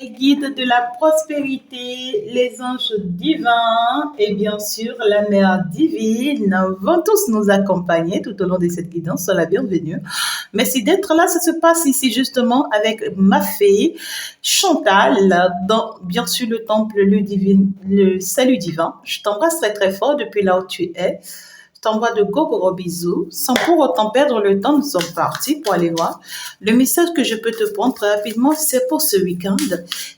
guides de la prospérité, les anges divins et bien sûr la mère divine vont tous nous accompagner tout au long de cette guidance. Sois la bienvenue. Merci d'être là. Ça se passe ici justement avec ma fée Chantal dans bien sûr le temple, le salut divin. Je t'embrasse très très fort depuis là où tu es. Je t'envoie de gros bisous. Sans pour autant perdre le temps, nous sommes partis pour aller voir. Le message que je peux te prendre très rapidement, c'est pour ce week-end.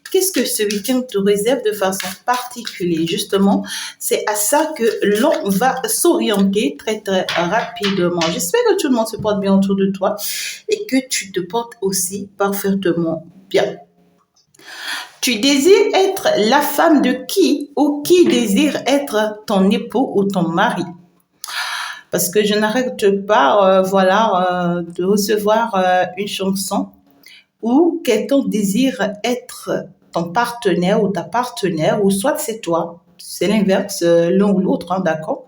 Qu'est-ce que ce week-end te réserve de façon particulière? Justement, c'est à ça que l'on va s'orienter très très rapidement. J'espère que tout le monde se porte bien autour de toi et que tu te portes aussi parfaitement bien. Tu désires être la femme de qui ou qui désire être ton époux ou ton mari? Parce que je n'arrête pas, de recevoir une chanson où quelqu'un désire être ton partenaire ou ta partenaire, ou soit c'est toi, c'est l'inverse, l'un ou l'autre, hein, d'accord?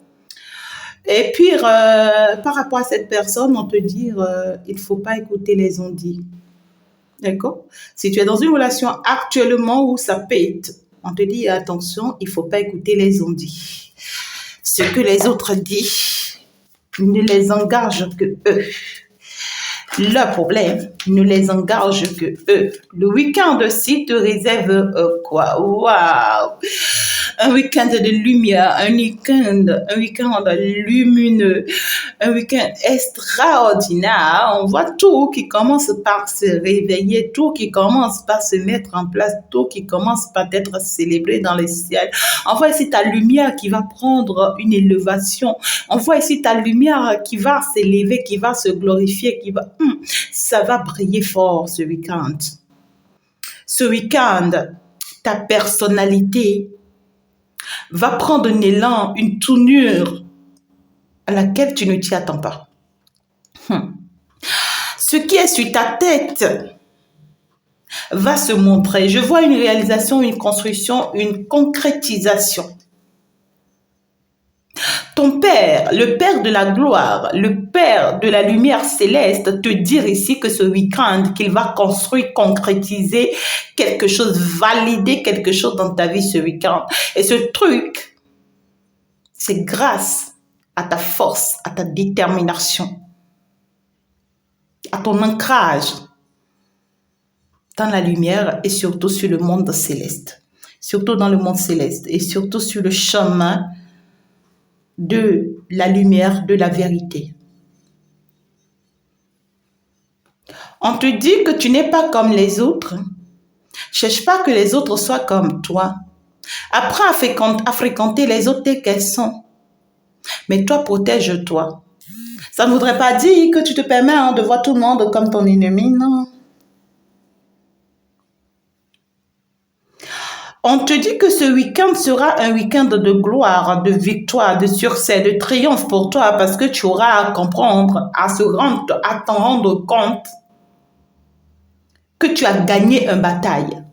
Et puis, par rapport à cette personne, on te dit, il ne faut pas écouter les on-dit, d'accord? Si tu es dans une relation actuellement où ça pète, on te dit, attention, il ne faut pas écouter les on-dit. Ce que les autres disent ne les engage que eux. Le problème ne les engage que eux. Le week-end aussi te réserve quoi? Waouh! Un week-end de lumière, un week-end lumineux, un week-end extraordinaire. On voit tout qui commence par se réveiller, tout qui commence par se mettre en place, tout qui commence par être célébré dans les ciels. On voit ici ta lumière qui va prendre une élévation. On voit ici ta lumière qui va s'élever, qui va se glorifier, ça va briller fort ce week-end. Ce week-end, ta personnalité va prendre un élan, une tournure à laquelle tu ne t'y attends pas. Ce qui est sur ta tête va se montrer. Je vois une réalisation, une construction, une concrétisation. Ton Père, le Père de la gloire, le Père de la lumière céleste, te dit ici que ce week-end, qu'il va construire, concrétiser quelque chose, valider quelque chose dans ta vie ce week-end. Et ce truc, c'est grâce à ta force, à ta détermination, à ton ancrage dans la lumière et surtout sur le monde céleste. Surtout dans le monde céleste et surtout sur le chemin de la lumière, de la vérité. On te dit que tu n'es pas comme les autres. Cherche pas que les autres soient comme toi. Apprends à fréquenter les autres tels qu'elles sont. Mais toi, protège-toi. Ça ne voudrait pas dire que tu te permets de voir tout le monde comme ton ennemi, non. On te dit que ce week-end sera un week-end de gloire, de victoire, de succès, de triomphe pour toi parce que tu auras à comprendre, à t'en rendre compte que tu as gagné une bataille.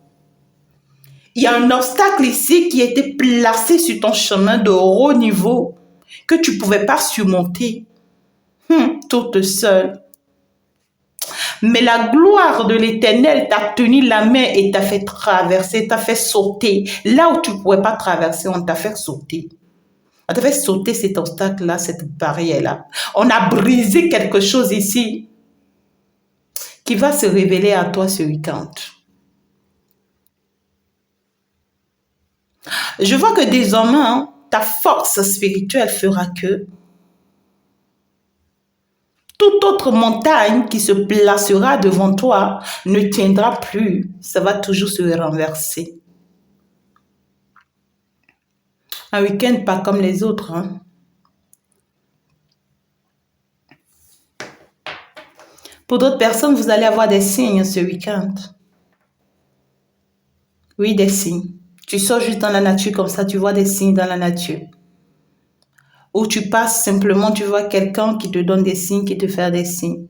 Il y a un obstacle ici qui a été placé sur ton chemin de haut niveau que tu ne pouvais pas surmonter toute seule. Mais la gloire de l'Éternel t'a tenu la main et t'a fait traverser, t'a fait sauter. Là où tu ne pouvais pas traverser, on t'a fait sauter. On t'a fait sauter cet obstacle-là, cette barrière-là. On a brisé quelque chose ici qui va se révéler à toi ce week-end. Je vois que désormais, ta force spirituelle fera que toute autre montagne qui se placera devant toi ne tiendra plus. Ça va toujours se renverser. Un week-end pas comme les autres. Pour d'autres personnes, vous allez avoir des signes ce week-end. Oui, des signes. Tu sors juste dans la nature comme ça, tu vois des signes dans la nature. Ou tu passes simplement, tu vois quelqu'un qui te donne des signes, qui te fait des signes.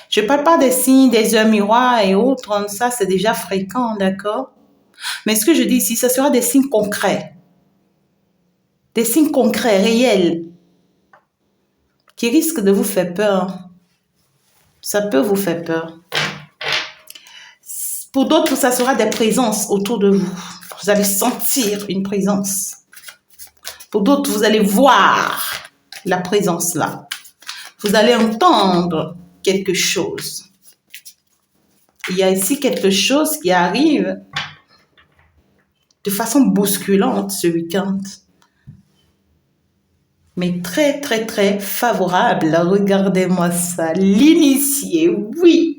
Je ne parle pas des signes, des heures miroirs et autres, ça c'est déjà fréquent, d'accord? Mais ce que je dis ici, ce sera des signes concrets. Des signes concrets, réels, qui risquent de vous faire peur. Ça peut vous faire peur. Pour d'autres, ça sera des présences autour de vous. Vous allez sentir une présence. Pour d'autres, vous allez voir la présence là. Vous allez entendre quelque chose. Il y a ici quelque chose qui arrive de façon bousculante ce week-end. Mais très, très, très favorable. Regardez-moi ça. L'initié, oui.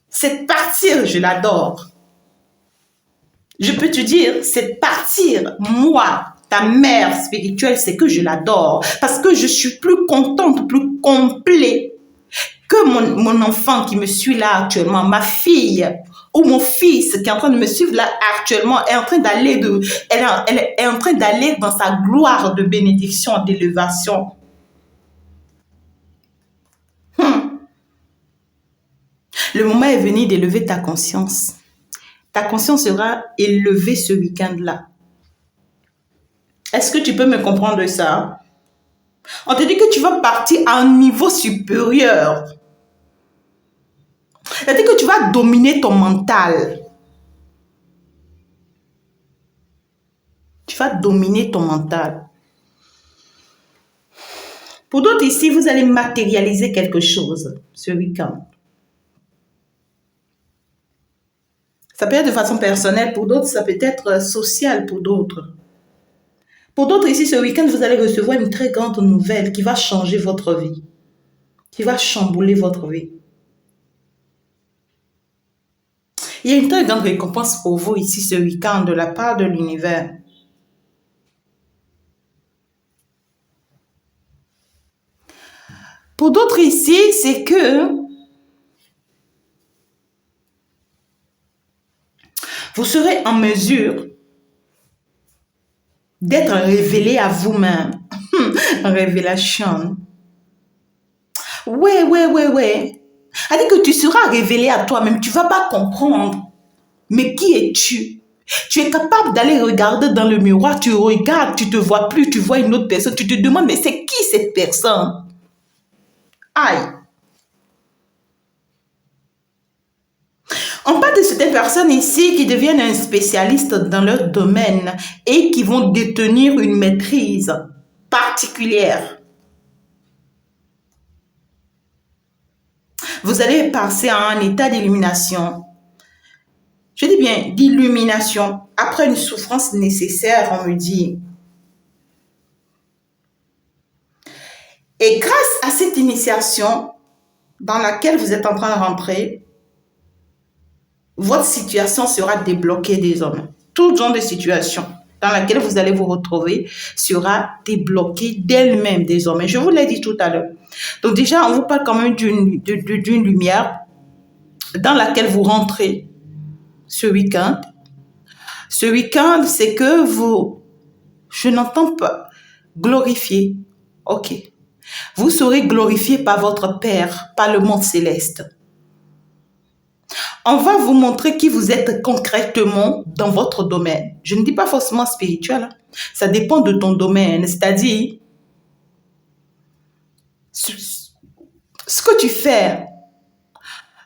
Cette partie, je l'adore. Je peux te dire, cette partie, moi, ta mère spirituelle, c'est que je l'adore. Parce que je suis plus contente, plus complet que mon enfant qui me suit là actuellement, ma fille ou mon fils qui est en train de me suivre là actuellement est en train d'aller elle est en train d'aller dans sa gloire de bénédiction, d'élévation. Le moment est venu d'élever ta conscience. Ta conscience sera élevée ce week-end-là. Est-ce que tu peux me comprendre ça? On te dit que tu vas partir à un niveau supérieur. C'est-à-dire que tu vas dominer ton mental. Tu vas dominer ton mental. Pour d'autres ici, vous allez matérialiser quelque chose ce week-end. Ça peut être de façon personnelle, pour d'autres, ça peut être social pour d'autres. Pour d'autres ici, ce week-end, vous allez recevoir une très grande nouvelle qui va changer votre vie, qui va chambouler votre vie. Il y a une très grande récompense pour vous ici ce week-end de la part de l'univers. Pour d'autres ici, c'est que vous serez en mesure d'être révélé à vous-même. Révélation. Ouais. C'est-à-dire que tu seras révélé à toi-même. Tu ne vas pas comprendre. Mais qui es-tu? Tu es capable d'aller regarder dans le miroir. Tu regardes, tu ne te vois plus. Tu vois une autre personne. Tu te demandes, mais c'est qui cette personne? Aïe. On parle de certaines personnes ici qui deviennent un spécialiste dans leur domaine et qui vont détenir une maîtrise particulière. Vous allez passer à un état d'illumination. Je dis bien d'illumination. Après une souffrance nécessaire, on me dit. Et grâce à cette initiation dans laquelle vous êtes en train de rentrer, votre situation sera débloquée désormais. Tout genre de situation dans laquelle vous allez vous retrouver sera débloquée d'elle-même désormais. Je vous l'ai dit tout à l'heure. Donc déjà, on vous parle quand même d'une lumière dans laquelle vous rentrez ce week-end. Ce week-end, c'est que je n'entends pas glorifier. Ok. Vous serez glorifié par votre Père, par le monde céleste. On va vous montrer qui vous êtes concrètement dans votre domaine. Je ne dis pas forcément spirituel. Hein. Ça dépend de ton domaine. C'est-à-dire, ce que tu fais,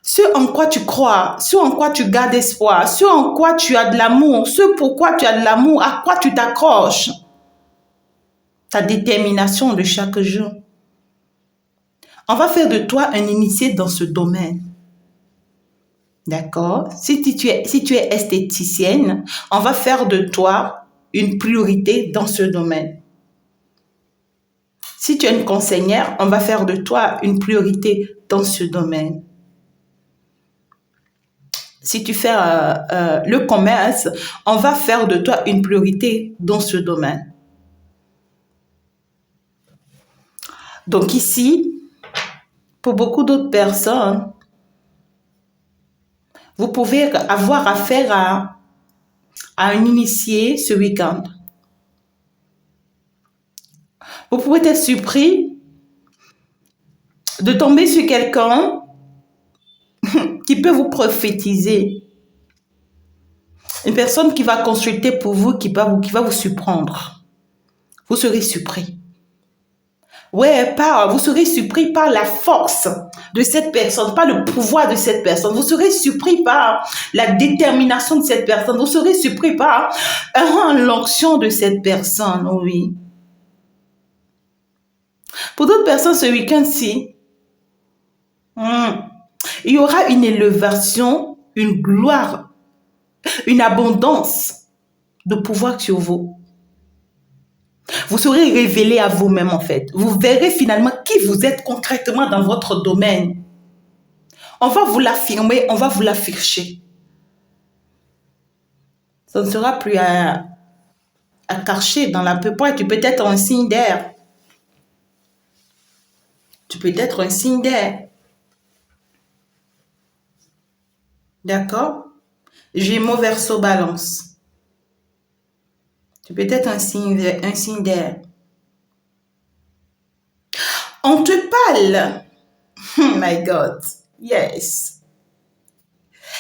ce en quoi tu crois, ce en quoi tu gardes espoir, ce en quoi tu as de l'amour, ce pourquoi tu as de l'amour, à quoi tu t'accroches. Ta détermination de chaque jour. On va faire de toi un initié dans ce domaine. D'accord? Si tu es esthéticienne, on va faire de toi une priorité dans ce domaine. Si tu es une conseillère, on va faire de toi une priorité dans ce domaine. Si tu fais le commerce, on va faire de toi une priorité dans ce domaine. Donc ici, pour beaucoup d'autres personnes, vous pouvez avoir affaire à un initié ce week-end. Vous pouvez être surpris de tomber sur quelqu'un qui peut vous prophétiser. Une personne qui va consulter pour vous, qui va vous surprendre. Vous serez surpris. Ouais, vous serez surpris par la force de cette personne, par le pouvoir de cette personne. Vous serez surpris par la détermination de cette personne. Vous serez surpris par l'onction de cette personne, oui. Pour d'autres personnes, ce week-end-ci, il y aura une élévation, une gloire, une abondance de pouvoir sur vous. Vous serez révélé à vous-même en fait. Vous verrez finalement qui vous êtes concrètement dans votre domaine. On va vous l'affirmer, on va vous l'afficher. Ça ne sera plus à cacher dans la peu près. Tu peux être un signe d'air. Tu peux être un signe d'air. D'accord? Gémeaux, Verseau, Balance. Tu peux être un signe d'air. On te parle. Oh my God. Yes.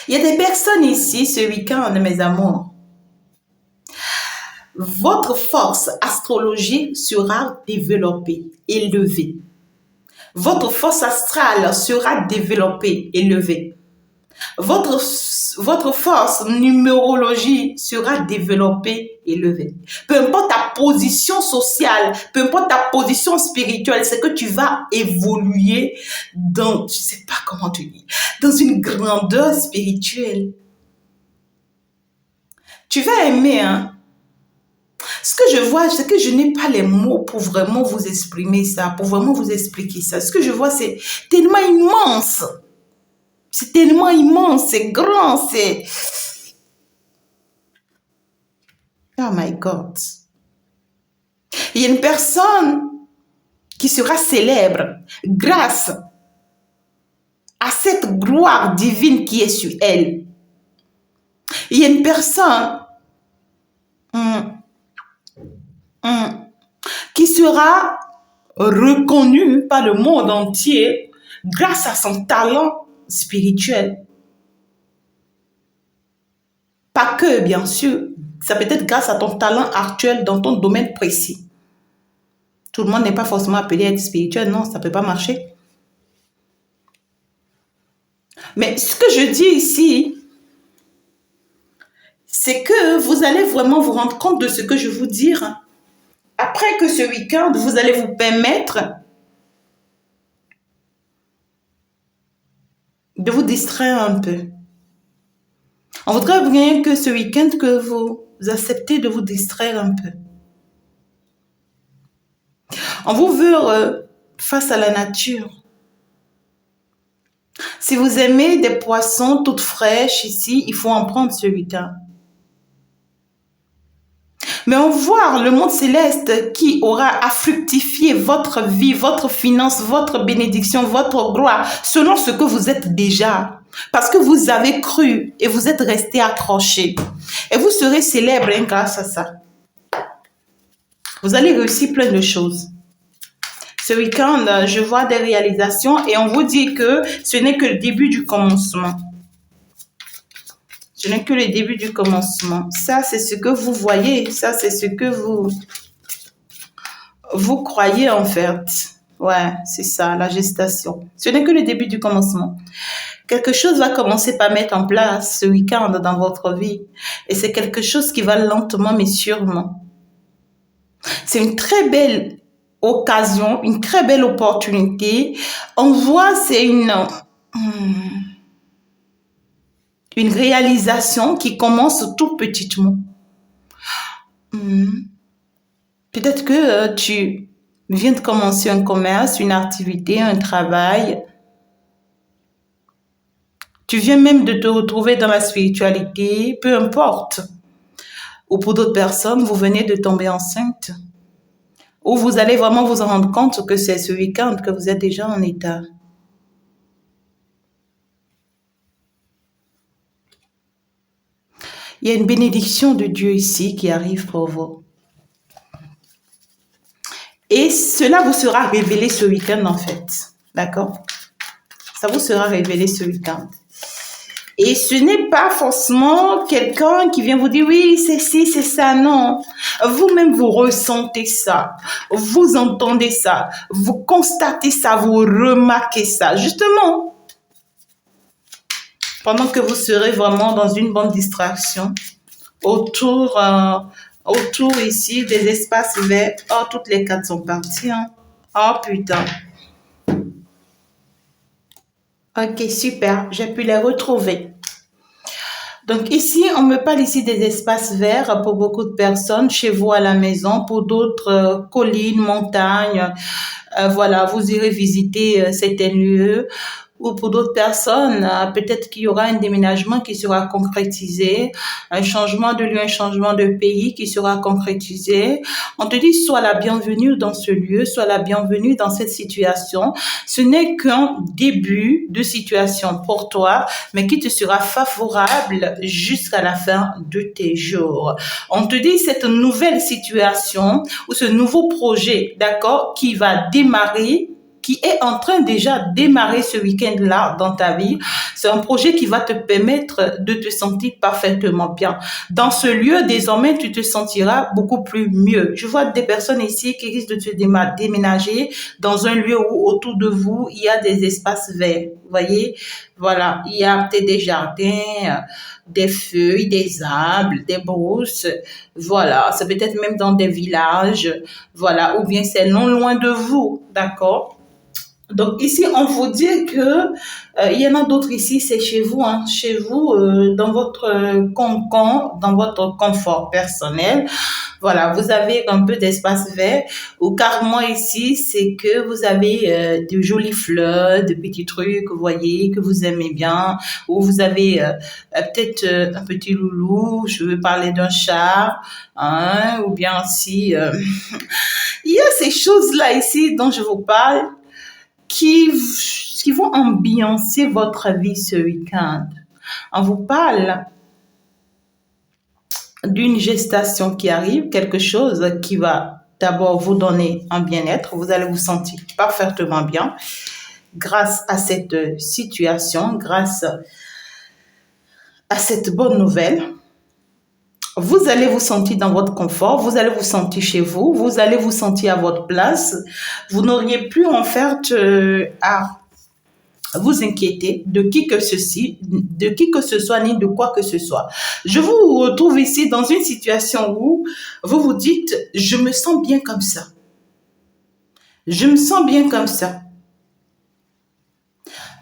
Il y a des personnes ici ce week-end, mes amours. Votre force astrologique sera développée, élevée. Votre force astrale sera développée, élevée. Votre force numérologie sera développée, élevée. Peu importe ta position sociale, peu importe ta position spirituelle, c'est que tu vas évoluer dans, je sais pas comment tu dis, dans une grandeur spirituelle. Tu vas aimer, hein. Ce que je vois, c'est que je n'ai pas les mots pour vraiment vous exprimer ça, pour vraiment vous expliquer ça. Ce que je vois, c'est tellement immense. C'est tellement immense, c'est grand, c'est... Oh my God. Il y a une personne qui sera célèbre grâce à cette gloire divine qui est sur elle. Il y a une personne qui sera reconnue par le monde entier grâce à son talent spirituel. Pas que, bien sûr. Ça peut être grâce à ton talent actuel dans ton domaine précis. Tout le monde n'est pas forcément appelé à être spirituel. Non, ça ne peut pas marcher. Mais ce que je dis ici, c'est que vous allez vraiment vous rendre compte de ce que je vous dis. Après que ce week-end, vous allez vous permettre de vous distraire un peu. On voudrait bien que ce week-end, que vous acceptez de vous distraire un peu. On vous veut face à la nature. Si vous aimez des poissons toutes fraîches ici, il faut en prendre ce week-end. Mais on voit le monde céleste qui aura à fructifier votre vie, votre finance, votre bénédiction, votre gloire, selon ce que vous êtes déjà. Parce que vous avez cru et vous êtes resté accroché. Et vous serez célèbre grâce à ça. Vous allez réussir plein de choses. Ce week-end, je vois des réalisations et on vous dit que ce n'est que le début du commencement. Ce n'est que le début du commencement. Ça, c'est ce que vous voyez. Ça, c'est ce que vous croyez en fait. Ouais, c'est ça, la gestation. Ce n'est que le début du commencement. Quelque chose va commencer par mettre en place ce week-end dans votre vie. Et c'est quelque chose qui va lentement mais sûrement. C'est une très belle occasion, une très belle opportunité. On voit, c'est une réalisation qui commence tout petitement. Peut-être que tu viens de commencer un commerce, une activité, un travail. Tu viens même de te retrouver dans la spiritualité, peu importe. Ou pour d'autres personnes, vous venez de tomber enceinte. Ou vous allez vraiment vous en rendre compte que c'est ce week-end que vous êtes déjà en état. Il y a une bénédiction de Dieu ici qui arrive pour vous. Et cela vous sera révélé ce week-end en fait. D'accord? Ça vous sera révélé ce week-end. Et ce n'est pas forcément quelqu'un qui vient vous dire oui, c'est ci, c'est ça, non. Vous-même, vous ressentez ça, vous entendez ça, vous constatez ça, vous remarquez ça. Justement, pendant que vous serez vraiment dans une bonne distraction, autour ici des espaces verts. Oh, toutes les cartes sont parties. Hein. Oh, putain. Ok, super. J'ai pu les retrouver. Donc ici, on me parle ici des espaces verts pour beaucoup de personnes, chez vous à la maison, pour d'autres collines, montagnes. Voilà, vous irez visiter certains lieux. Ou pour d'autres personnes, peut-être qu'il y aura un déménagement qui sera concrétisé, un changement de lieu, un changement de pays qui sera concrétisé. On te dit, sois la bienvenue dans ce lieu, sois la bienvenue dans cette situation. Ce n'est qu'un début de situation pour toi, mais qui te sera favorable jusqu'à la fin de tes jours. On te dit, cette nouvelle situation ou ce nouveau projet, d'accord, qui va démarrer, qui est en train déjà de démarrer ce week-end-là dans ta vie. C'est un projet qui va te permettre de te sentir parfaitement bien. Dans ce lieu, désormais, tu te sentiras beaucoup plus mieux. Je vois des personnes ici qui risquent de te déménager dans un lieu où autour de vous, il y a des espaces verts. Vous voyez? Voilà, il y a peut-être des jardins, des feuilles, des arbres, des brousses. Voilà, c'est peut-être même dans des villages. Voilà, ou bien c'est non loin de vous. D'accord? Donc ici, on vous dit que il y en a d'autres ici, c'est chez vous, hein, chez vous, dans votre cocon, dans votre confort personnel. Voilà, vous avez un peu d'espace vert. Ou carrément ici, c'est que vous avez de jolies fleurs, de petits trucs, vous voyez, que vous aimez bien. Ou vous avez peut-être un petit loulou, je veux parler d'un chat, hein, ou bien aussi, il y a ces choses-là ici dont je vous parle, qui vont ambiancer votre vie ce week-end. On vous parle d'une gestation qui arrive, quelque chose qui va d'abord vous donner un bien-être. Vous allez vous sentir parfaitement bien grâce à cette situation, grâce à cette bonne nouvelle. Vous allez vous sentir dans votre confort, vous allez vous sentir chez vous, vous allez vous sentir à votre place. Vous n'auriez plus en fait à vous inquiéter de qui que ce soit, ni de quoi que ce soit. Je vous retrouve ici dans une situation où vous vous dites, je me sens bien comme ça. Je me sens bien comme ça.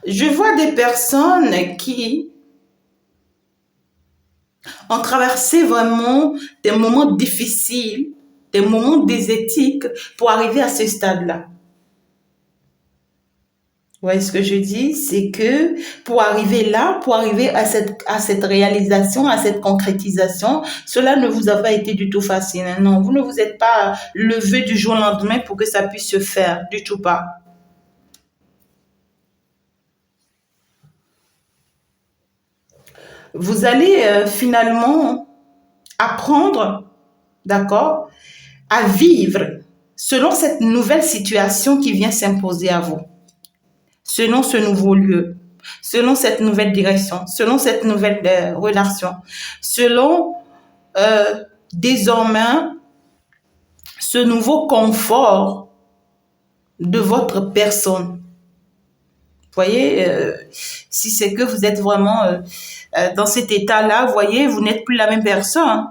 Je vois des personnes qui ont traversé vraiment des moments difficiles, des moments déséthiques pour arriver à ce stade-là. Vous voyez ce que je dis? C'est que pour arriver là, pour arriver à cette réalisation, à cette concrétisation, cela ne vous a pas été du tout facile. Non, vous ne vous êtes pas levé du jour au lendemain pour que ça puisse se faire, du tout pas. Vous allez finalement apprendre, d'accord, à vivre selon cette nouvelle situation qui vient s'imposer à vous, selon ce nouveau lieu, selon cette nouvelle direction, selon cette nouvelle relation, selon désormais ce nouveau confort de votre personne. Vous voyez, si c'est que vous êtes vraiment dans cet état-là, vous voyez, vous n'êtes plus la même personne.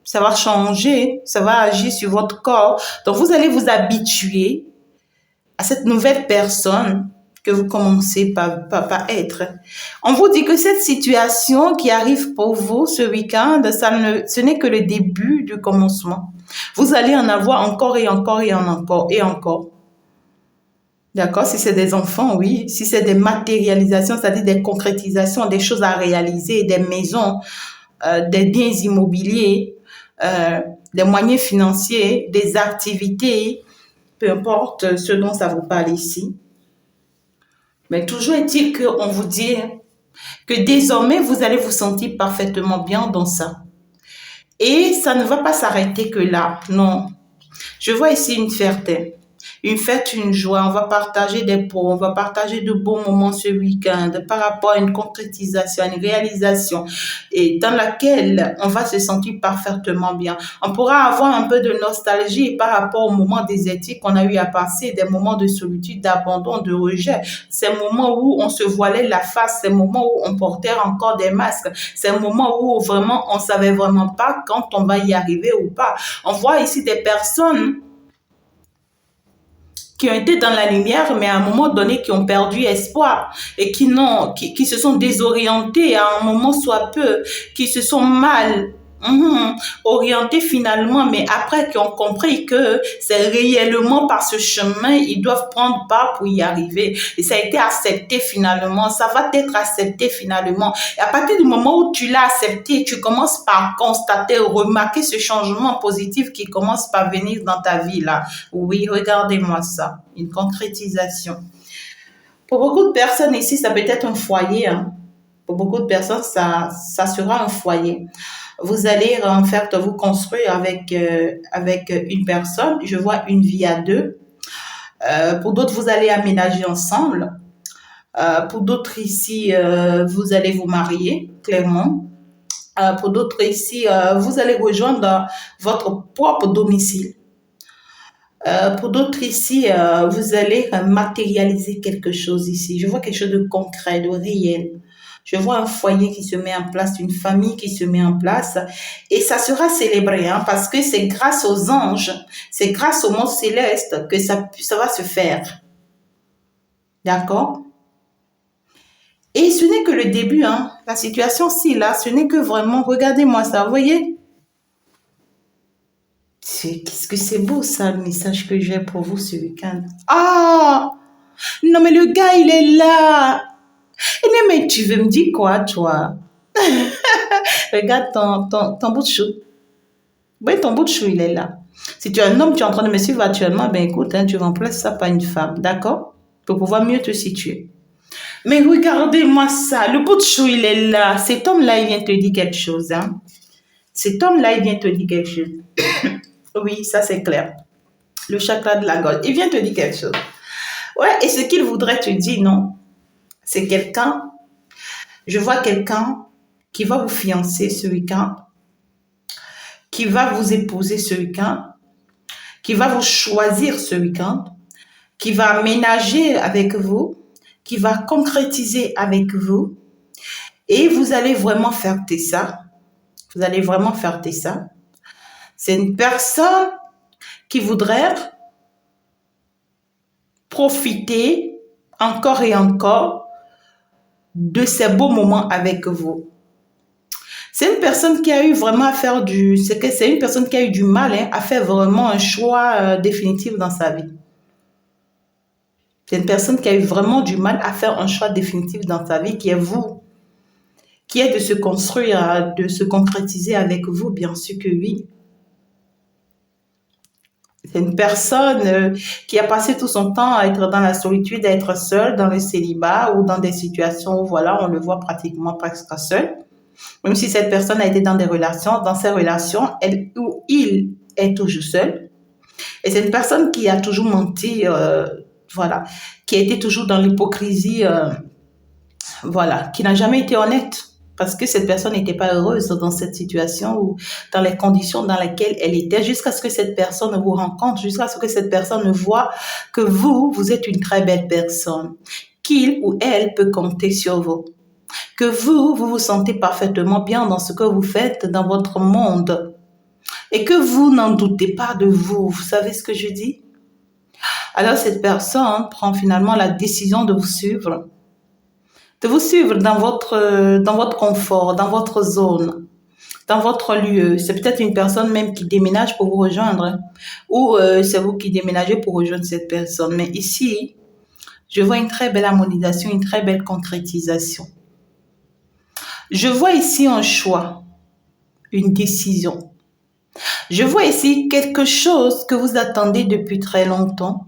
Ça va changer, ça va agir sur votre corps. Donc, vous allez vous habituer à cette nouvelle personne que vous commencez par être. On vous dit que cette situation qui arrive pour vous ce week-end, ce n'est que le début du commencement. Vous allez en avoir encore et encore et encore et encore. D'accord? Si c'est des enfants, oui. Si c'est des matérialisations, c'est-à-dire des concrétisations, des choses à réaliser, des maisons, des biens immobiliers, des moyens financiers, des activités, peu importe ce dont ça vous parle ici. Mais toujours est-il qu'on vous dit que désormais, vous allez vous sentir parfaitement bien dans ça. Et ça ne va pas s'arrêter que là, non. Je vois ici une fierté. une fête, une joie. On va partager des pots, on va partager de bons moments ce week-end par rapport à une concrétisation, à une réalisation et dans laquelle on va se sentir parfaitement bien. On pourra avoir un peu de nostalgie par rapport aux moments désertiques qu'on a eu à passer, des moments de solitude, d'abandon, de rejet, ces moments où on se voilait la face, ces moments où on portait encore des masques, ces moments où vraiment on savait vraiment pas quand on va y arriver ou pas. On voit ici des personnes qui ont été dans la lumière, mais à un moment donné, qui ont perdu espoir et qui se sont désorientés à un moment soit peu, qui se sont mal orientés finalement, mais après qui ont compris que c'est réellement par ce chemin, ils doivent prendre part pour y arriver. Et ça a été accepté finalement, ça va être accepté finalement. Et à partir du moment où tu l'as accepté, tu commences par constater, remarquer ce changement positif qui commence par venir dans ta vie là. Oui, regardez-moi ça, une concrétisation. Pour beaucoup de personnes ici, ça peut être un foyer. Hein. Pour beaucoup de personnes, ça sera un foyer. Vous allez en fait vous construire avec une personne. Je vois une vie à deux. Pour d'autres, vous allez aménager ensemble. Pour d'autres ici, vous allez vous marier, clairement. Pour d'autres ici, vous allez rejoindre votre propre domicile. Pour d'autres ici, vous allez matérialiser quelque chose ici. Je vois quelque chose de concret, de réel. Je vois un foyer qui se met en place, une famille qui se met en place et ça sera célébré hein, parce que c'est grâce aux anges, c'est grâce au monde céleste que ça va se faire. D'accord? Et ce n'est que le début, hein. La situation-ci, là, ce n'est que vraiment, regardez-moi ça, vous voyez? Qu'est-ce que c'est beau ça, le message que j'ai pour vous ce week-end. Ah! Non mais le gars, il est là. Mais tu veux me dire quoi, toi? Regarde ton bout de chou. Oui, ton bout de chou, il est là. Si tu es un homme, tu es en train de me suivre actuellement, ben écoute, hein, tu remplaces ça par une femme, d'accord? Pour pouvoir mieux te situer. Mais regardez-moi ça, le bout de chou, il est là. Cet homme-là, il vient te dire quelque chose, hein? Cet homme-là, il vient te dire quelque chose. Oui, ça c'est clair. Le chakra de la gorge, il vient te dire quelque chose. Ouais, et ce qu'il voudrait te dire, non? C'est quelqu'un, je vois quelqu'un qui va vous fiancer ce week-end, qui va vous épouser ce week-end, qui va vous choisir ce week-end, qui va aménager avec vous, qui va concrétiser avec vous, et vous allez vraiment faire ça. Vous allez vraiment faire ça. C'est une personne qui voudrait profiter encore et encore de ces beaux moments avec vous. C'est une personne qui a eu vraiment à faire c'est une personne qui a eu du mal hein, à faire vraiment un choix définitif dans sa vie. C'est une personne qui a eu vraiment du mal à faire un choix définitif dans sa vie, qui est vous, qui est de se construire, de se concrétiser avec vous, bien sûr que oui. C'est une personne qui a passé tout son temps à être dans la solitude, à être seule, dans le célibat ou dans des situations où voilà, on le voit pratiquement presque seul. Même si cette personne a été dans ces relations, elle ou il est toujours seul. Et c'est une personne qui a toujours menti, voilà, qui a été toujours dans l'hypocrisie, voilà, qui n'a jamais été honnête. Parce que cette personne n'était pas heureuse dans cette situation ou dans les conditions dans lesquelles elle était, jusqu'à ce que cette personne vous rencontre, jusqu'à ce que cette personne voit que vous êtes une très belle personne, qu'il ou elle peut compter sur vous. Que vous vous sentez parfaitement bien dans ce que vous faites dans votre monde et que vous n'en doutez pas de vous. Vous savez ce que je dis? Alors cette personne prend finalement la décision de vous suivre dans votre confort, dans votre zone, dans votre lieu. C'est peut-être une personne même qui déménage pour vous rejoindre ou c'est vous qui déménagez pour rejoindre cette personne. Mais ici, je vois une très belle harmonisation, une très belle concrétisation. Je vois ici un choix, une décision. Je vois ici quelque chose que vous attendez depuis très longtemps.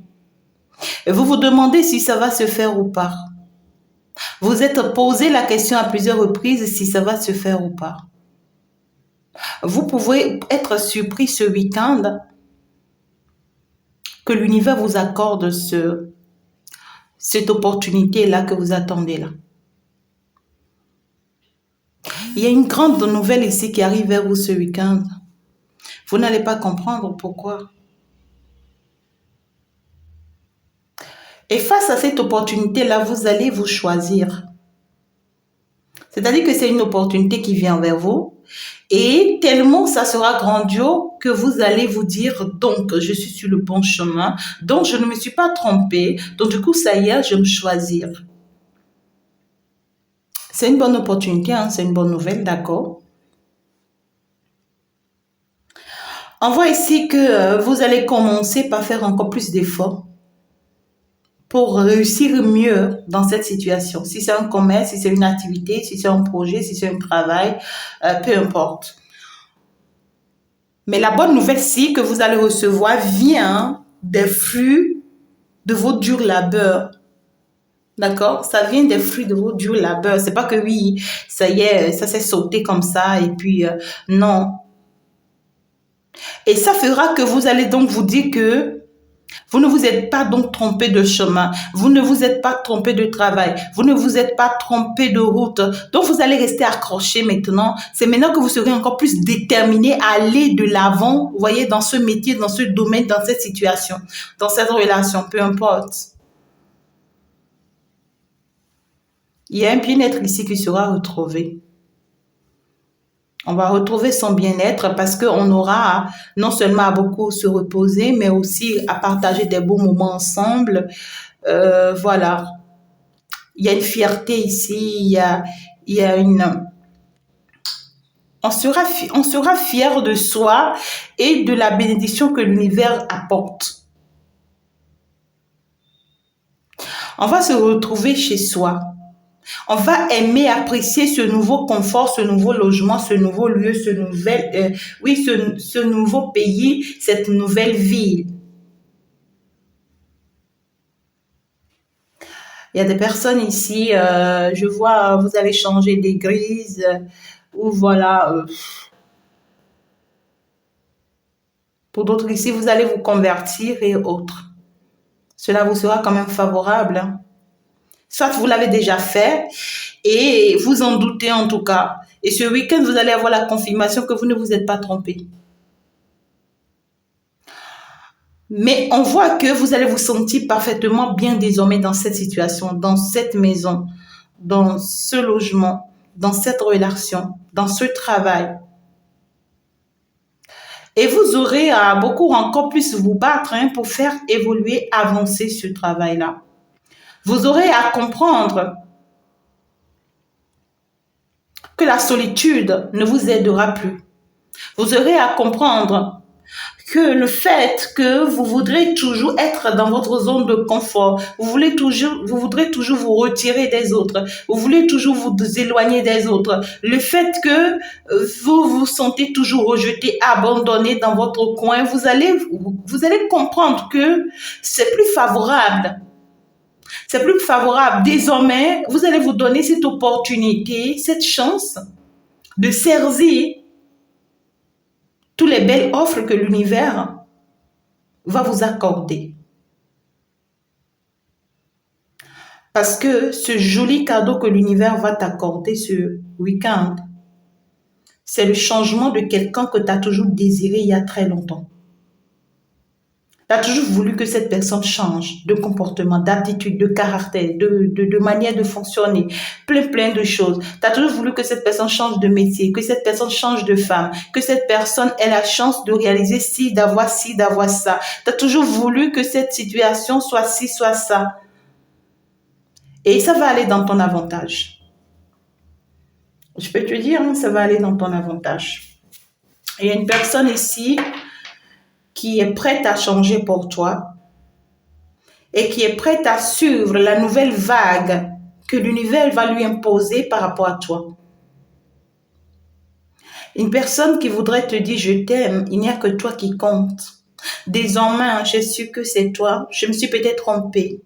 Et vous vous demandez si ça va se faire ou pas. Vous êtes posé la question à plusieurs reprises si ça va se faire ou pas. Vous pouvez être surpris ce week-end que l'univers vous accorde cette opportunité-là que vous attendez là. Il y a une grande nouvelle ici qui arrive vers vous ce week-end. Vous n'allez pas comprendre pourquoi. Et face à cette opportunité-là, vous allez vous choisir. C'est-à-dire que c'est une opportunité qui vient vers vous et tellement ça sera grandiose que vous allez vous dire donc je suis sur le bon chemin, donc je ne me suis pas trompée, donc du coup ça y est, je vais me choisir. C'est une bonne opportunité, hein, c'est une bonne nouvelle, d'accord? On voit ici que vous allez commencer par faire encore plus d'efforts pour réussir mieux dans cette situation. Si c'est un commerce, si c'est une activité, si c'est un projet, si c'est un travail, peu importe. Mais la bonne nouvelle, c'est que vous allez recevoir vient des fruits de vos durs labeurs. D'accord? Ça vient des fruits de vos durs labeurs. C'est pas que oui, ça y est, ça s'est sauté comme ça et puis non. Et ça fera que vous allez donc vous dire que vous ne vous êtes pas donc trompé de chemin. Vous ne vous êtes pas trompé de travail. Vous ne vous êtes pas trompé de route. Donc, vous allez rester accroché maintenant. C'est maintenant que vous serez encore plus déterminé à aller de l'avant, vous voyez, dans ce métier, dans ce domaine, dans cette situation, dans cette relation, peu importe. Il y a un bien-être ici qui sera retrouvé. On va retrouver son bien-être parce qu'on aura non seulement à beaucoup se reposer, mais aussi à partager des beaux moments ensemble. Voilà. Il y a une fierté ici, il y a une... On sera fier de soi et de la bénédiction que l'univers apporte. On va se retrouver chez soi. On va aimer apprécier ce nouveau confort, ce nouveau logement, ce nouveau lieu, ce nouveau pays, cette nouvelle ville. Il y a des personnes ici, je vois, vous avez changé d'église, ou voilà. Pour d'autres ici, vous allez vous convertir et autres. Cela vous sera quand même favorable. Hein. Soit vous l'avez déjà fait et vous en doutez en tout cas. Et ce week-end, vous allez avoir la confirmation que vous ne vous êtes pas trompé. Mais on voit que vous allez vous sentir parfaitement bien désormais dans cette situation, dans cette maison, dans ce logement, dans cette relation, dans ce travail. Et vous aurez à beaucoup encore plus vous battre pour faire évoluer, avancer ce travail-là. Vous aurez à comprendre que la solitude ne vous aidera plus. Vous aurez à comprendre que le fait que vous voudrez toujours être dans votre zone de confort, vous voudrez toujours vous retirer des autres, vous voulez toujours vous éloigner des autres, le fait que vous vous sentez toujours rejeté, abandonné dans votre coin, vous allez comprendre que c'est plus favorable. C'est plus favorable. Désormais, vous allez vous donner cette opportunité, cette chance de saisir toutes les belles offres que l'univers va vous accorder. Parce que ce joli cadeau que l'univers va t'accorder ce week-end, c'est le changement de quelqu'un que tu as toujours désiré il y a très longtemps. Tu as toujours voulu que cette personne change de comportement, d'attitude, de caractère, de manière de fonctionner, plein de choses. Tu as toujours voulu que cette personne change de métier, que cette personne change de femme, que cette personne ait la chance de réaliser d'avoir ça. Tu as toujours voulu que cette situation soit ci, soit ça. Et ça va aller dans ton avantage. Je peux te dire, ça va aller dans ton avantage. Il y a une personne ici qui est prête à changer pour toi et qui est prête à suivre la nouvelle vague que l'univers va lui imposer par rapport à toi. Une personne qui voudrait te dire « je t'aime », il n'y a que toi qui compte. Désormais, j'ai su que c'est toi, je me suis peut-être trompée.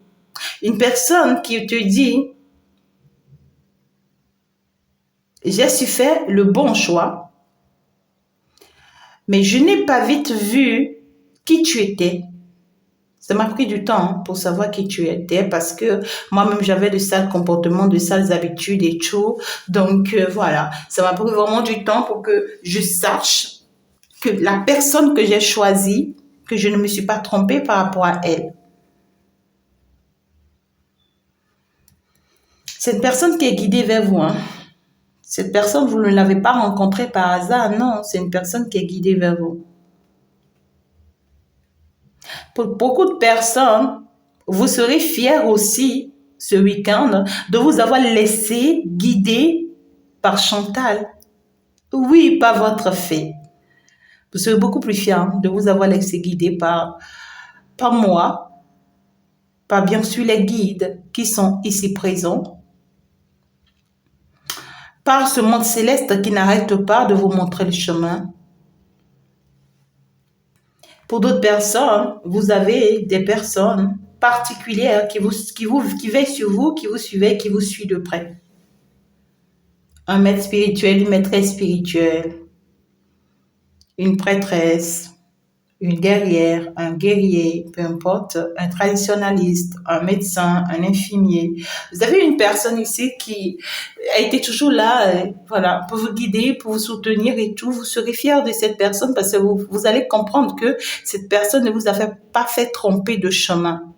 Une personne qui te dit « j'ai su faire le bon choix, mais je n'ai pas vite vu qui tu étais. Ça m'a pris du temps pour savoir qui tu étais parce que moi-même j'avais de sales comportements, de sales habitudes et tout. Donc voilà, ça m'a pris vraiment du temps pour que je sache que la personne que j'ai choisie, que je ne me suis pas trompée par rapport à elle. Cette personne qui est guidée vers vous, hein. Cette personne, vous ne l'avez pas rencontrée par hasard, non, c'est une personne qui est guidée vers vous. Pour beaucoup de personnes, vous serez fiers aussi ce week-end de vous avoir laissé guider par Chantal. Oui, pas votre fée. Vous serez beaucoup plus fiers de vous avoir laissé guider par moi, par bien sûr les guides qui sont ici présents, par ce monde céleste qui n'arrête pas de vous montrer le chemin. Pour d'autres personnes, vous avez des personnes particulières qui veillent sur vous, qui vous suivent, qui vous suivent de près. Un maître spirituel, une maîtresse spirituelle, une prêtresse, une guerrière, un guerrier, peu importe, un traditionnaliste, un médecin, un infirmier. Vous avez une personne ici qui a été toujours là, voilà, pour vous guider, pour vous soutenir et tout. Vous serez fiers de cette personne parce que vous allez comprendre que cette personne ne vous a pas fait tromper de chemin.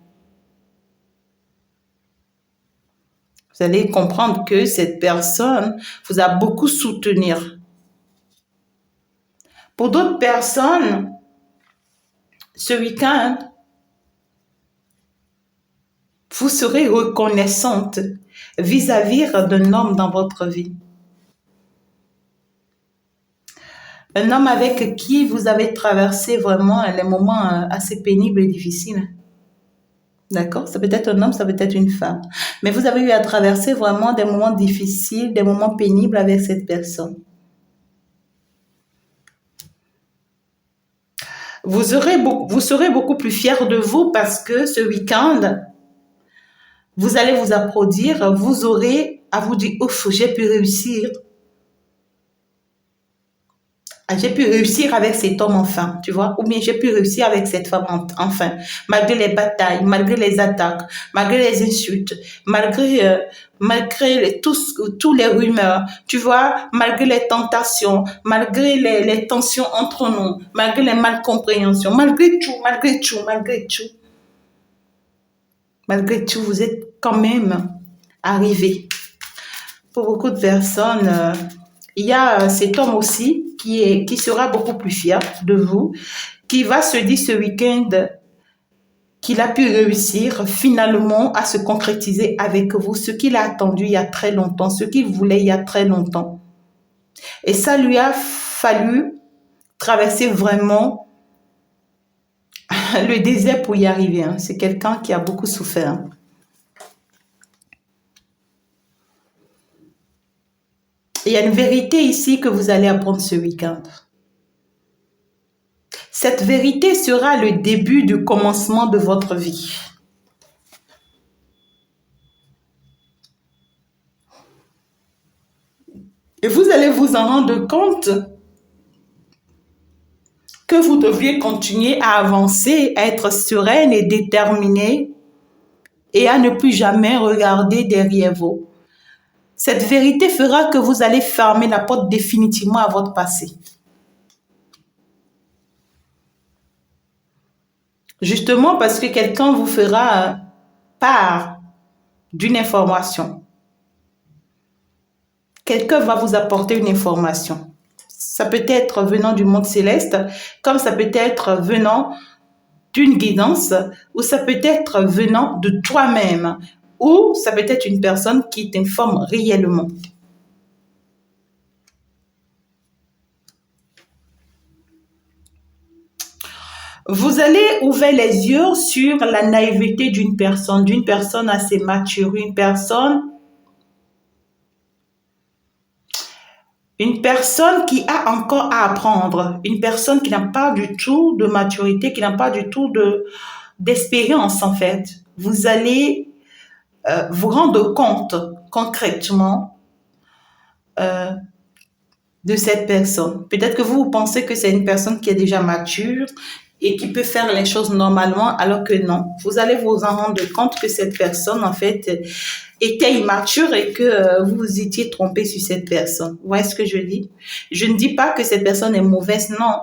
Vous allez comprendre que cette personne vous a beaucoup soutenir. Pour d'autres personnes, ce week-end, vous serez reconnaissante vis-à-vis d'un homme dans votre vie. Un homme avec qui vous avez traversé vraiment les moments assez pénibles et difficiles. D'accord? Ça peut être un homme, ça peut être une femme. Mais vous avez eu à traverser vraiment des moments difficiles, des moments pénibles avec cette personne. Vous serez beaucoup plus fiers de vous parce que ce week-end, vous allez vous applaudir, vous aurez à vous dire, ouf, j'ai pu réussir. J'ai pu réussir avec cet homme enfin, tu vois, ou bien j'ai pu réussir avec cette femme enfin, malgré les batailles, malgré les attaques, malgré les insultes, malgré tous les rumeurs, tu vois, malgré les tentations, malgré les tensions entre nous, malgré les malcompréhensions, malgré tout, vous êtes quand même arrivé. Pour beaucoup de personnes, il y a cet homme aussi qui sera beaucoup plus fier de vous, qui va se dire ce week-end qu'il a pu réussir finalement à se concrétiser avec vous, ce qu'il a attendu il y a très longtemps, ce qu'il voulait il y a très longtemps. Et ça lui a fallu traverser vraiment le désert pour y arriver. C'est quelqu'un qui a beaucoup souffert. Il y a une vérité ici que vous allez apprendre ce week-end. Cette vérité sera le début du commencement de votre vie. Et vous allez vous en rendre compte que vous deviez continuer à avancer, à être sereine et déterminée et à ne plus jamais regarder derrière vous. Cette vérité fera que vous allez fermer la porte définitivement à votre passé. Justement parce que quelqu'un vous fera part d'une information. Quelqu'un va vous apporter une information. Ça peut être venant du monde céleste, comme ça peut être venant d'une guidance, ou ça peut être venant de toi-même, ou ça peut être une personne qui t'informe réellement. Vous allez ouvrir les yeux sur la naïveté d'une personne assez mature, une personne qui a encore à apprendre, une personne qui n'a pas du tout de maturité, qui n'a pas du tout d'expérience en fait. Vous allez vous rendre compte concrètement de cette personne. Peut-être que vous pensez que c'est une personne qui est déjà mature, et qui peut faire les choses normalement, alors que non. Vous allez vous en rendre compte que cette personne, en fait, était immature et que vous vous étiez trompé sur cette personne. Vous voyez ce que je dis? Je ne dis pas que cette personne est mauvaise, non.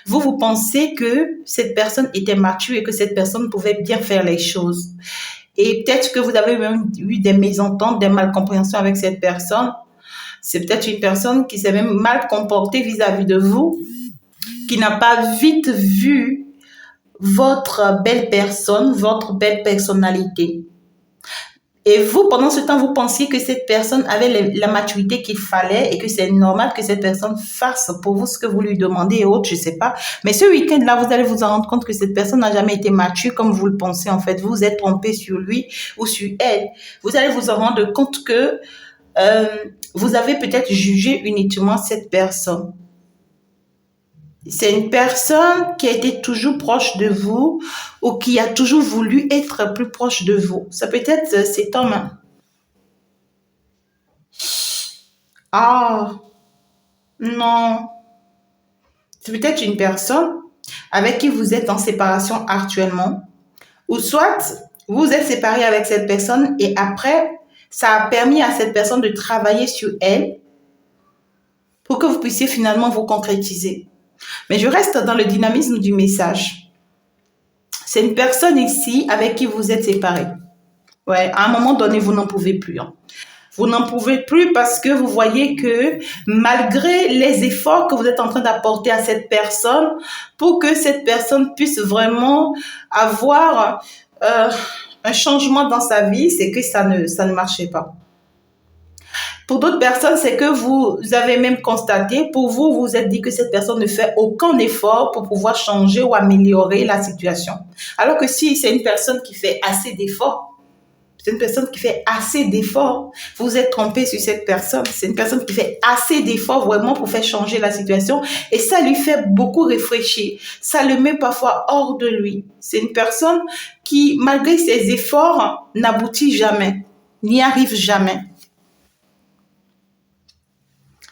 Vous pensez que cette personne était mature et que cette personne pouvait bien faire les choses. Et peut-être que vous avez même eu des mésententes, des malcompréhensions avec cette personne. C'est peut-être une personne qui s'est même mal comportée vis-à-vis de vous, qui n'a pas vite vu votre belle personne, votre belle personnalité. Et vous, pendant ce temps, vous pensiez que cette personne avait la maturité qu'il fallait et que c'est normal que cette personne fasse pour vous ce que vous lui demandez et autres, je ne sais pas. Mais ce week-end-là, vous allez vous en rendre compte que cette personne n'a jamais été mature comme vous le pensez. En fait, vous vous êtes trompé sur lui ou sur elle. Vous allez vous en rendre compte que vous avez peut-être jugé uniquement cette personne. C'est une personne qui a été toujours proche de vous ou qui a toujours voulu être plus proche de vous. Ça peut être cet homme. Ah, non. C'est peut-être une personne avec qui vous êtes en séparation actuellement. Ou soit, vous êtes séparé avec cette personne et après, ça a permis à cette personne de travailler sur elle pour que vous puissiez finalement vous concrétiser. Mais je reste dans le dynamisme du message. C'est une personne ici avec qui vous êtes séparés. Ouais, à un moment donné, vous n'en pouvez plus. Hein. Vous n'en pouvez plus parce que vous voyez que malgré les efforts que vous êtes en train d'apporter à cette personne pour que cette personne puisse vraiment avoir un changement dans sa vie, c'est que ça ne marchait pas. Pour d'autres personnes, c'est que vous avez même constaté, pour vous, vous vous êtes dit que cette personne ne fait aucun effort pour pouvoir changer ou améliorer la situation. Alors que si c'est une personne qui fait assez d'efforts, c'est une personne qui fait assez d'efforts, vous vous êtes trompé sur cette personne, c'est une personne qui fait assez d'efforts vraiment pour faire changer la situation et ça lui fait beaucoup réfléchir, ça le met parfois hors de lui. C'est une personne qui, malgré ses efforts, n'aboutit jamais, n'y arrive jamais.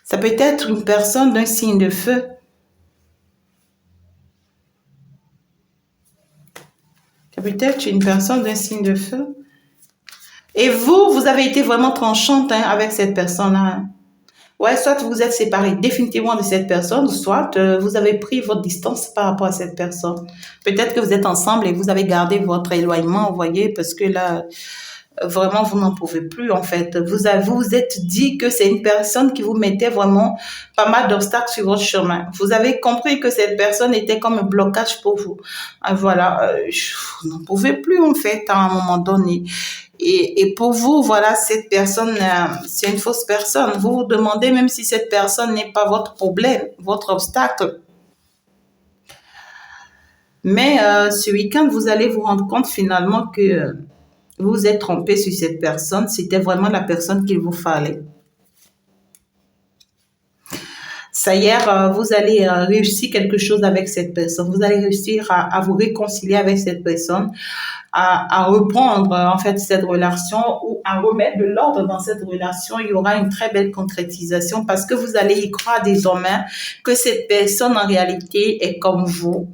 Ça peut être une personne d'un signe de feu. Ça peut être une personne d'un signe de feu. Et vous avez été vraiment tranchante avec cette personne-là. Ouais, soit vous êtes séparés définitivement de cette personne, soit vous avez pris votre distance par rapport à cette personne. Peut-être que vous êtes ensemble et vous avez gardé votre éloignement, vous voyez, parce que là, vraiment, vous n'en pouvez plus, en fait. Vous vous êtes dit que c'est une personne qui vous mettait vraiment pas mal d'obstacles sur votre chemin. Vous avez compris que cette personne était comme un blocage pour vous. Voilà, vous n'en pouvez plus, en fait, à un moment donné. Et pour vous, voilà, cette personne, c'est une fausse personne. Vous vous demandez même si cette personne n'est pas votre problème, votre obstacle. Mais ce week-end, vous allez vous rendre compte finalement que vous vous êtes trompé sur cette personne. C'était vraiment la personne qu'il vous fallait. Ça y est, vous allez réussir quelque chose avec cette personne. Vous allez réussir à vous réconcilier avec cette personne, à reprendre en fait cette relation ou à remettre de l'ordre dans cette relation. Il y aura une très belle concrétisation parce que vous allez y croire désormais que cette personne en réalité est comme vous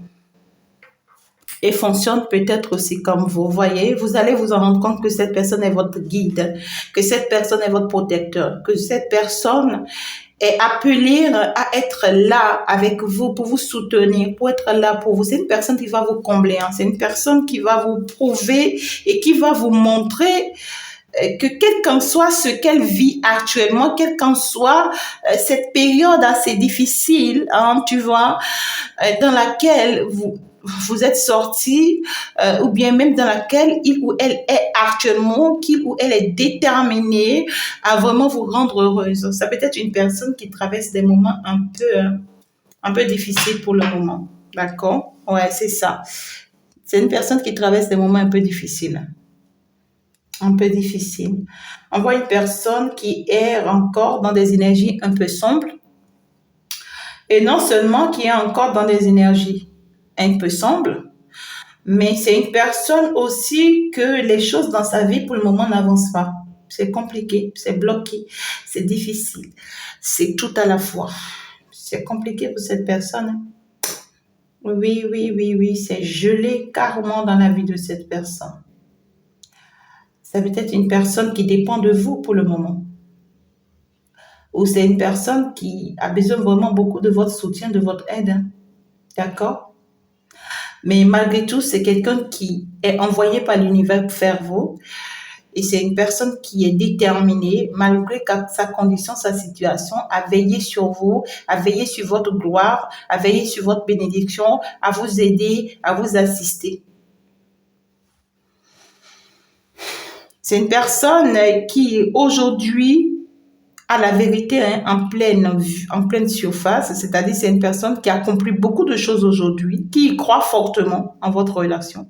et fonctionne peut-être aussi comme vous. Voyez, vous allez vous en rendre compte que cette personne est votre guide, que cette personne est votre protecteur, que cette personne est appelée à être là avec vous, pour vous soutenir, pour être là pour vous. C'est une personne qui va vous combler, hein. C'est une personne qui va vous prouver et qui va vous montrer que quel qu'en soit ce qu'elle vit actuellement, quelle qu'en soit cette période assez difficile, hein, tu vois, dans laquelle vous êtes sorti ou bien même dans laquelle il ou elle est actuellement, qu'il ou elle est déterminé à vraiment vous rendre heureuse. Ça peut être une personne qui traverse des moments un peu difficiles pour le moment. D'accord? Ouais, c'est ça. C'est une personne qui traverse des moments un peu difficiles. Un peu difficiles. On voit une personne qui est encore dans des énergies un peu sombres et non seulement qui est encore dans des énergies un peu sombres, mais c'est une personne aussi que les choses dans sa vie pour le moment n'avancent pas. C'est compliqué, c'est bloqué, c'est difficile, c'est tout à la fois. C'est compliqué pour cette personne. Oui, oui, oui, oui, c'est gelé carrément dans la vie de cette personne. Ça peut être une personne qui dépend de vous pour le moment. Ou c'est une personne qui a besoin vraiment beaucoup de votre soutien, de votre aide. Hein. D'accord? Mais malgré tout, c'est quelqu'un qui est envoyé par l'univers pour faire vous. Et c'est une personne qui est déterminée, malgré sa condition, sa situation, à veiller sur vous, à veiller sur votre gloire, à veiller sur votre bénédiction, à vous aider, à vous assister. C'est une personne qui, aujourd'hui, a la vérité hein, en pleine surface, c'est-à-dire c'est une personne qui accomplit beaucoup de choses aujourd'hui, qui y croit fortement en votre relation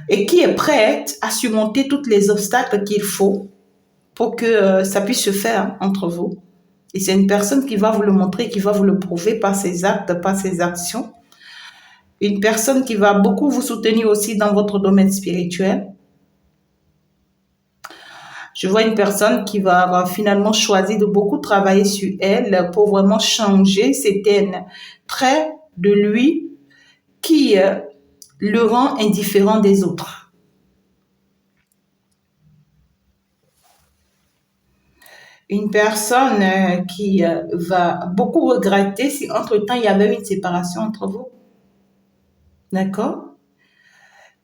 et qui est prête à surmonter tous les obstacles qu'il faut pour que ça puisse se faire entre vous. Et c'est une personne qui va vous le montrer, qui va vous le prouver par ses actes, par ses actions. Une personne qui va beaucoup vous soutenir aussi dans votre domaine spirituel. Je vois une personne qui va finalement choisir de beaucoup travailler sur elle pour vraiment changer certains traits de lui qui le rend indifférent des autres. Une personne qui va beaucoup regretter si entre-temps il y avait une séparation entre vous. D'accord?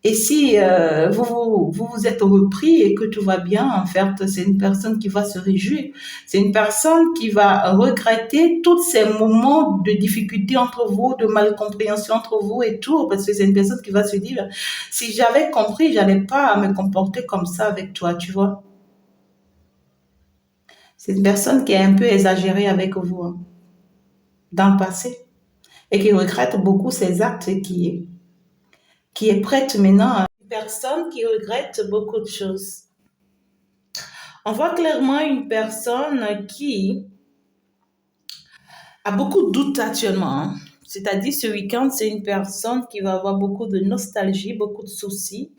Et si vous êtes repris et que tout va bien, en fait, c'est une personne qui va se réjouir. C'est une personne qui va regretter tous ces moments de difficulté entre vous, de malcompréhension entre vous et tout, parce que c'est une personne qui va se dire, si j'avais compris, j'allais pas me comporter comme ça avec toi, tu vois. C'est une personne qui est un peu exagérée avec vous hein, dans le passé et qui regrette beaucoup ses actes et qui est prête maintenant à une personne qui regrette beaucoup de choses. On voit clairement une personne qui a beaucoup de doutes actuellement. Hein. C'est-à-dire, ce week-end, c'est une personne qui va avoir beaucoup de nostalgie, beaucoup de soucis.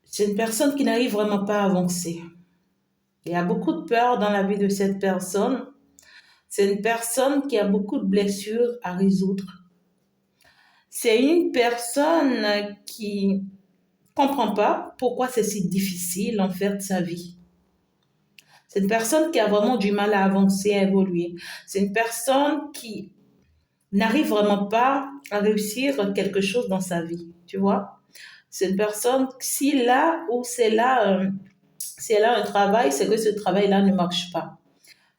C'est une personne qui n'arrive vraiment pas à avancer. Il y a beaucoup de peur dans la vie de cette personne. C'est une personne qui a beaucoup de blessures à résoudre. C'est une personne qui comprend pas pourquoi c'est si difficile en fait sa vie. C'est une personne qui a vraiment du mal à avancer, à évoluer. C'est une personne qui n'arrive vraiment pas à réussir quelque chose dans sa vie, tu vois. C'est une personne, si là ou c'est là, si elle a un travail, c'est que ce travail-là ne marche pas.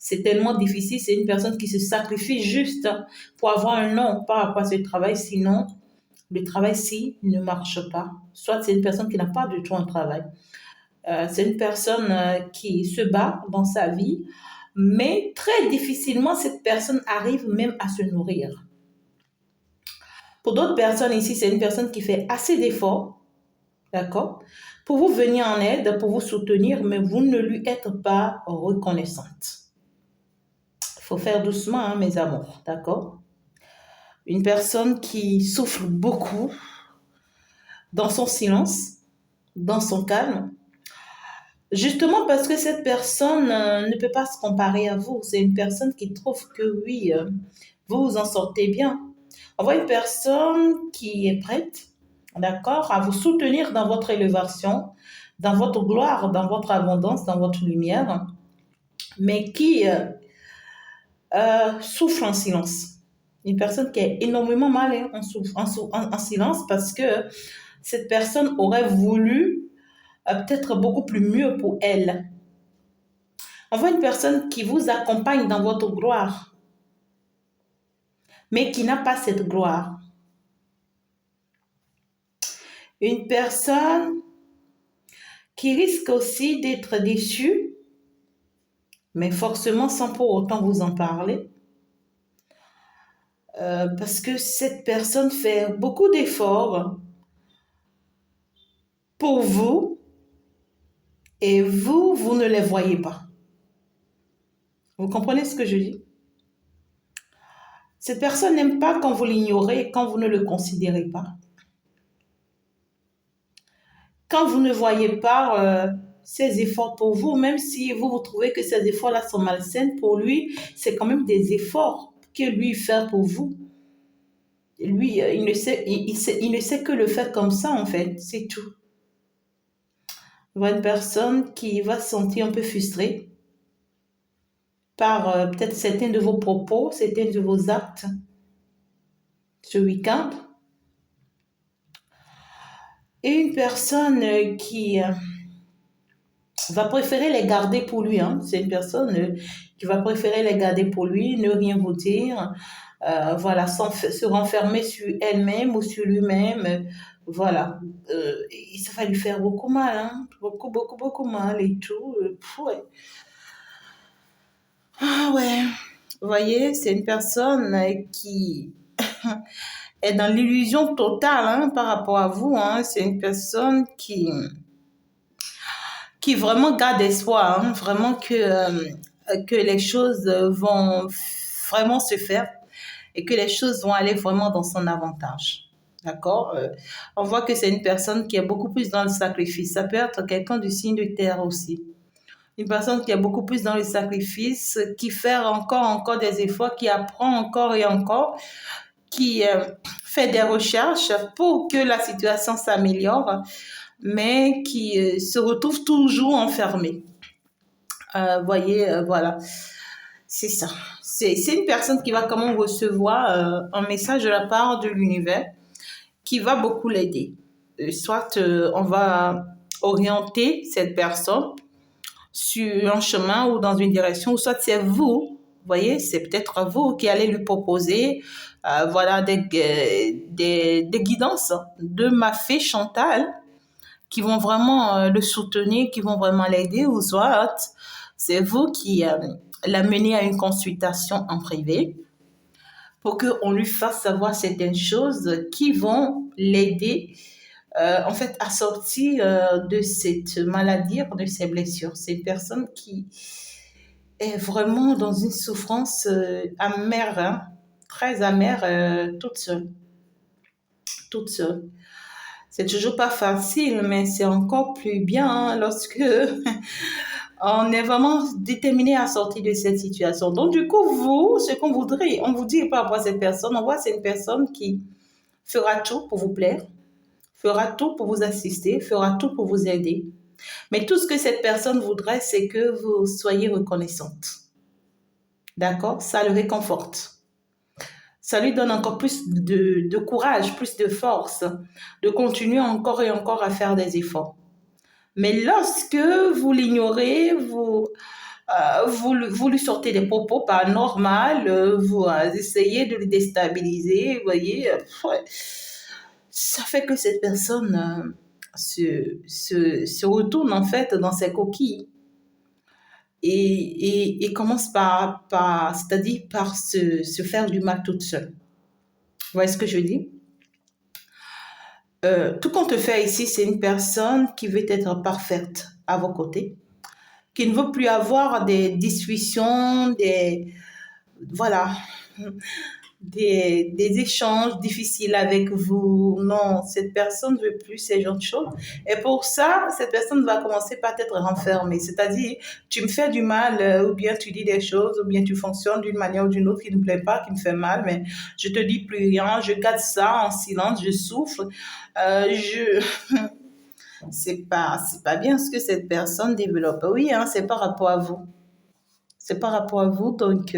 C'est tellement difficile, c'est une personne qui se sacrifie juste pour avoir un nom par rapport à ce travail, sinon le travail-ci ne marche pas. Soit c'est une personne qui n'a pas du tout un travail. C'est une personne qui se bat dans sa vie, mais très difficilement cette personne arrive même à se nourrir. Pour d'autres personnes ici, c'est une personne qui fait assez d'efforts, d'accord, pour vous venir en aide, pour vous soutenir, mais vous ne lui êtes pas reconnaissante. Il faut faire doucement, hein, mes amours, d'accord? Une personne qui souffre beaucoup dans son silence, dans son calme, justement parce que cette personne ne peut pas se comparer à vous. C'est une personne qui trouve que oui, vous vous en sortez bien. On voit une personne qui est prête, d'accord, à vous soutenir dans votre élévation, dans votre gloire, dans votre abondance, dans votre lumière, mais qui souffre en silence. Une personne qui est énormément mal hein, en silence parce que cette personne aurait voulu peut-être beaucoup plus mieux pour elle. On voit une personne qui vous accompagne dans votre gloire, mais qui n'a pas cette gloire. Une personne qui risque aussi d'être déçue, mais forcément sans pour autant vous en parler. Parce que cette personne fait beaucoup d'efforts pour vous et vous ne les voyez pas. Vous comprenez ce que je dis? Cette personne n'aime pas quand vous l'ignorez, quand vous ne le considérez pas. Quand vous ne voyez pas ses efforts pour vous, même si vous trouvez que ces efforts-là sont malsains, pour lui, c'est quand même des efforts que lui faire pour vous. Lui, il ne sait que le faire comme ça, en fait, c'est tout. Il voit une personne qui va se sentir un peu frustrée par peut-être certains de vos propos, certains de vos actes ce week-end. Et une personne qui va préférer les garder pour lui. Hein. C'est une personne qui va préférer les garder pour lui, ne rien vous dire, voilà, sans se renfermer sur elle-même ou sur lui-même. Voilà. Et ça va lui faire beaucoup mal, hein. Beaucoup, beaucoup, beaucoup mal et tout. Ouais. Ah ouais. Vous voyez, c'est une personne qui est dans l'illusion totale hein, par rapport à vous. Hein. C'est une personne qui vraiment garde espoir, hein, vraiment que les choses vont vraiment se faire et que les choses vont aller vraiment dans son avantage. D'accord. On voit que c'est une personne qui est beaucoup plus dans le sacrifice. Ça peut être quelqu'un du signe de terre aussi. Une personne qui est beaucoup plus dans le sacrifice, qui fait encore des efforts, qui apprend encore et encore, qui fait des recherches pour que la situation s'améliore, mais qui se retrouve toujours enfermé. Voyez, voilà, c'est ça. C'est une personne qui va quand même recevoir un message de la part de l'univers qui va beaucoup l'aider. Soit on va orienter cette personne sur un chemin ou dans une direction, ou soit c'est vous, voyez, c'est peut-être vous qui allez lui proposer voilà, des guidances de ma fée Chantal qui vont vraiment le soutenir, qui vont vraiment l'aider, ou soit c'est vous qui l'amenez à une consultation en privé pour qu'on lui fasse savoir certaines choses qui vont l'aider en fait à sortir de cette maladie, de ces blessures. C'est une personne qui est vraiment dans une souffrance amère, hein, très amère, toute seule. Toute seule. C'est toujours pas facile, mais c'est encore plus bien hein, lorsque on est vraiment déterminé à sortir de cette situation. Donc, du coup, vous, ce qu'on voudrait, on vous dit par rapport à cette personne, on voit que c'est une personne qui fera tout pour vous plaire, fera tout pour vous assister, fera tout pour vous aider. Mais tout ce que cette personne voudrait, c'est que vous soyez reconnaissante. D'accord? Ça le réconforte. Ça lui donne encore plus de courage, plus de force, de continuer encore et encore à faire des efforts. Mais lorsque vous l'ignorez, vous lui sortez des propos pas normaux, vous essayez de le déstabiliser, vous voyez, ouais, ça fait que cette personne se retourne en fait dans ses coquilles et commence c'est-à-dire par se faire du mal toute seule. Vous voyez ce que je dis? Tout compte fait ici, c'est une personne qui veut être parfaite à vos côtés, qui ne veut plus avoir des discussions, voilà, des échanges difficiles avec vous. Non, cette personne ne veut plus ces genres de choses. Et pour ça, cette personne va commencer par être renfermée. C'est-à-dire, tu me fais du mal, ou bien tu dis des choses, ou bien tu fonctionnes d'une manière ou d'une autre qui ne me plaît pas, qui me fait mal, mais je te dis plus rien, je garde ça en silence, je souffre. C'est pas bien ce que cette personne développe. Oui, hein, c'est par rapport à vous. C'est par rapport à vous, donc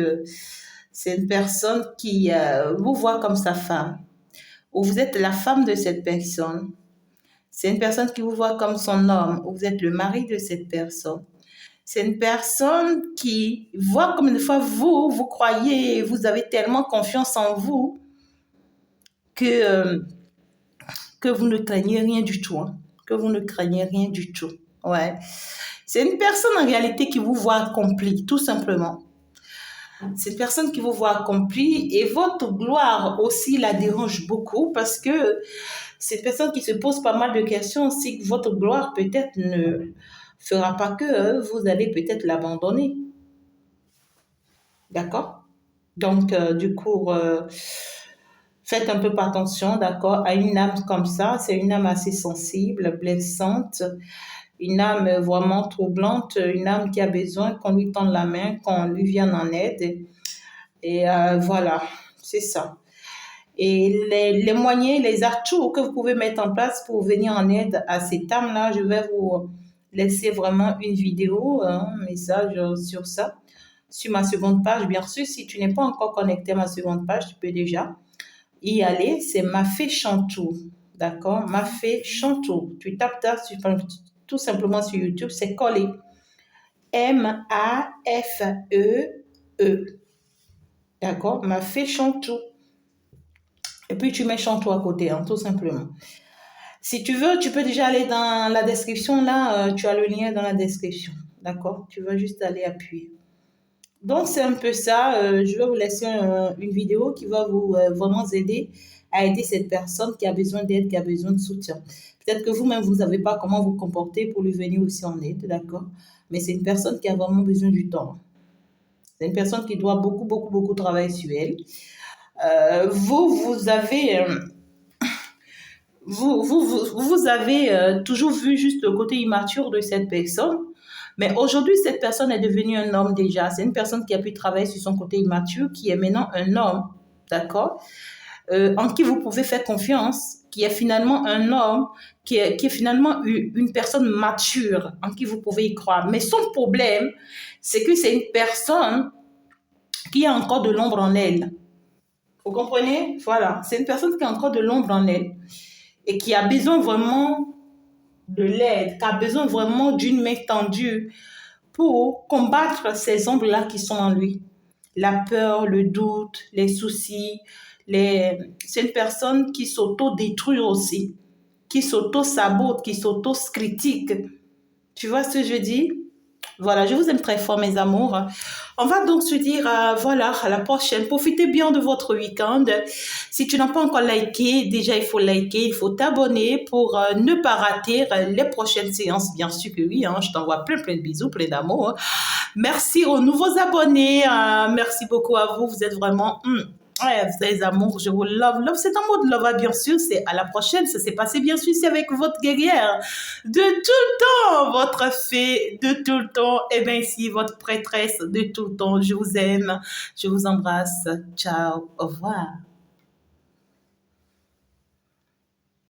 c'est une personne qui vous voit comme sa femme, ou vous êtes la femme de cette personne. C'est une personne qui vous voit comme son homme, ou vous êtes le mari de cette personne. C'est une personne qui voit comme une fois vous croyez, vous avez tellement confiance en vous que vous ne craignez rien du tout. Hein, que vous ne craignez rien du tout. Ouais. C'est une personne en réalité qui vous voit accompli, tout simplement. C'est une personne qui vous voit accompli et votre gloire aussi la dérange beaucoup parce que c'est une personne qui se pose pas mal de questions si votre gloire peut-être ne fera pas que vous allez peut-être l'abandonner. D'accord? Donc, du coup, faites un peu attention, d'accord, à une âme comme ça. C'est une âme assez sensible, blessante, une âme vraiment troublante, une âme qui a besoin qu'on lui tende la main, qu'on lui vienne en aide. Et voilà, c'est ça. Et les moyens, les atouts que vous pouvez mettre en place pour venir en aide à ces âmes-là, je vais vous laisser vraiment une vidéo, un message sur ça, sur ma seconde page. Bien sûr, si tu n'es pas encore connecté à ma seconde page, tu peux déjà y aller. C'est Mafé Chantou, d'accord? Mafé Chantou. Tu tapes ça tout simplement sur YouTube, c'est collé. Mafee. D'accord? Mafé Chantou. Et puis, tu mets Chantou à côté, hein, tout simplement. Si tu veux, tu peux déjà aller dans la description. Là, tu as le lien dans la description. D'accord? Tu vas juste aller appuyer. Donc, c'est un peu ça. Je vais vous laisser une vidéo qui va vous vraiment aider à aider cette personne qui a besoin d'aide, qui a besoin de soutien. Peut-être que vous-même, vous ne savez pas comment vous comporter pour lui venir aussi en aide, d'accord? Mais c'est une personne qui a vraiment besoin du temps. C'est une personne qui doit beaucoup, beaucoup, beaucoup travailler sur elle. Vous avez... vous avez toujours vu juste le côté immature de cette personne, mais aujourd'hui, cette personne est devenue un homme déjà. C'est une personne qui a pu travailler sur son côté immature, qui est maintenant un homme, d'accord, en qui vous pouvez faire confiance, qui est finalement un homme, qui est finalement une personne mature, en qui vous pouvez y croire. Mais son problème, c'est que c'est une personne qui a encore de l'ombre en elle. Vous comprenez? Voilà, c'est une personne qui a encore de l'ombre en elle et qui a besoin vraiment de l'aide, qui a besoin vraiment d'une main tendue pour combattre ces ombres-là qui sont en lui. La peur, le doute, les soucis. C'est une personne qui s'auto-détruit aussi, qui s'auto-sabote, qui s'auto-critique. Tu vois ce que je dis? Voilà, je vous aime très fort, mes amours. On va donc se dire, voilà, à la prochaine. Profitez bien de votre week-end. Si tu n'as pas encore liké, déjà, il faut liker, il faut t'abonner pour ne pas rater les prochaines séances. Bien sûr que oui, hein, je t'envoie plein, plein de bisous, plein d'amour. Merci aux nouveaux abonnés. Merci beaucoup à vous. Vous êtes vraiment... ouais, vous êtes les amours, je vous love. Love, c'est un mot de love, bien sûr. C'est à la prochaine. Ça s'est passé, bien sûr, c'est avec votre guerrière. De tout le temps, votre fée, de tout le temps. Et bien ici, votre prêtresse de tout le temps. Je vous aime. Je vous embrasse. Ciao. Au revoir.